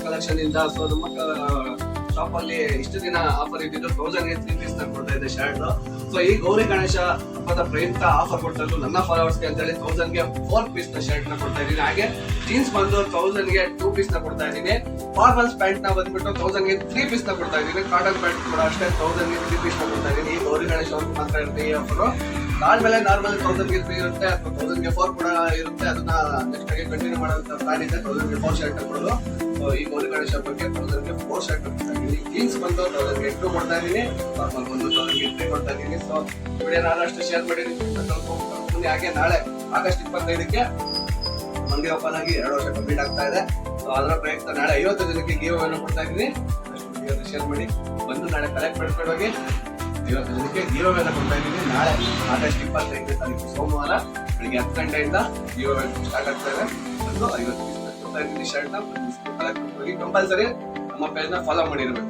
Collection ಇಂದ. So ನಮ್ಮ shop ಅಲ್ಲಿ ಇಷ್ಟು ದಿನ ಆಫರ್ ಇದ್ದಿದ್ದು 1000 ಗೆ 3 ಪೀಸ್ ಕೊಡ್ತಾ ಇದೆ ಶರ್ಟ್. ಸೊ ಈ ಗೌರಿ ಗಣೇಶ ಹಬ್ಬದ ಪ್ರಯುಕ್ತ ಆಫರ್ ಕೊಡ್ತಾ ಇದ್ದು ನನ್ನ ಫಾಲೋವರ್ಸ್ ಗೆ ಅಂತ ಹೇಳಿ 1000 ಗೆ 4 ಪೀಸ್ ನ ಶರ್ಟ್ ನ ಕೊಡ್ತಾ ಇದೀನಿ. ಹಾಗೆ ಜೀನ್ಸ್ ಬಂದು 1000 ಗೆ 2 ಪೀಸ್ ನ ಕೊಡ್ತಾ ಇದೀನಿ. ಫಾರ್ಮಲ್ಸ್ ಪ್ಯಾಂಟ್ ನ ಬಂದ್ಬಿಟ್ಟು 1000 ಗೆ 3 ಪೀಸ್ ನ ಕೊಡ್ತಾ ಇದೀನಿ. ಕಾಟನ್ ಪ್ಯಾಂಟ್ ಕೂಡ ಅಷ್ಟೇ 1000 ಗೆ 3 ಪೀಸ್ ನ ಕೊಡ್ತಾ ಇದೀನಿ. ಈ ಗೌರಿ ಗಣೇಶ ಅವ್ರಿಗೆ ಮಾತ್ರ ಇರುತ್ತೆ ಈ ಆಫರ್. ಆದ್ಮೇಲೆ ನಾರ್ಮಲ್ 1000 ಗೆ 3 ಇರುತ್ತೆ ಅಥವಾ 1000 ಗೆ 4 ಕೂಡ ಇರುತ್ತೆ. ಅದನ್ನ ನೆಕ್ಸ್ಟ್ ಆಗಿ ಕಂಟಿನ್ಯೂ ಮಾಡುವಂತ ಪ್ಲಾನ್ ಇದೆ. 1000 ಗೆ 4 ಶರ್ಟ್ ಕೊಡೋದು. ಈ ಗೌರಿ ಗಣೇಶ ಬಗ್ಗೆ 1000 ಗೆ 4 ಶರ್ಟ್ ಕೊಡ್ತಾ ಇದೀನಿ. ಜೀನ್ಸ್ ಬಂದು 1000 ಗೆ 2 ಕೊಡ್ತಾ ಇದೀನಿ. ಫಾರ್ಮಲ್ ಬಂದು 1000 ಗೆ 3 ಕೊಡ್ತಾ ಇದೀನಿ. ಸೊ ವಿಡಿಯೋ ಆದಷ್ಟು ಶೇರ್ ಮಾಡಿದ್ದೀನಿ. ಹಾಗೆ ನಾಳೆ ಆಗಸ್ಟ್ 25ಕ್ಕೆ ಮಂಡಿ ಓಪನ್ ಆಗಿ 2 ವರ್ಷ ಕಂಪ್ಲೀಟ್ ಆಗ್ತಾ ಇದೆ. ಸೊ ಅದರ ಪ್ರಯುಕ್ತ ನಾಳೆ 50 ಜನಕ್ಕೆ ಗಿವ್ ಅನ್ನು ಕೊಡ್ತಾ ಇದೀನಿ. ಶೇರ್ ಮಾಡಿ ಬಂದು ನಾಳೆ ಕಲೆಕ್ಟ್ ಮಾಡ್ಕೊಂಡು ಹೋಗಿ 50 ಜನಕ್ಕೆ ಗಿವ್ ಅನ್ನು ಕೊಡ್ತಾ ಇದೀನಿ. ನಾಳೆ ಆಗಸ್ಟ್ 25ನೇ ತಾರೀಕು ಸೋಮವಾರ ಬೆಳಿಗ್ಗೆ 10 ಗಂಟೆಯಿಂದ ಗಿವ್ ಸ್ಟಾರ್ಟ್ ಆಗ್ತಾ ಇದೆ. ಬಂದು 50 ಪೀಸ್ ಕೊಡ್ತಾ ಇದೀನಿ ಶರ್ಟ್ ನ. ಕಲೆಕ್ಟ್ ಹೋಗಿ ಕಂಪಲ್ಸರಿ ನಮ್ಮ ಪೇಜ್ ನ ಫಾಲೋ ಮಾಡಿರ್ಬೇಕು.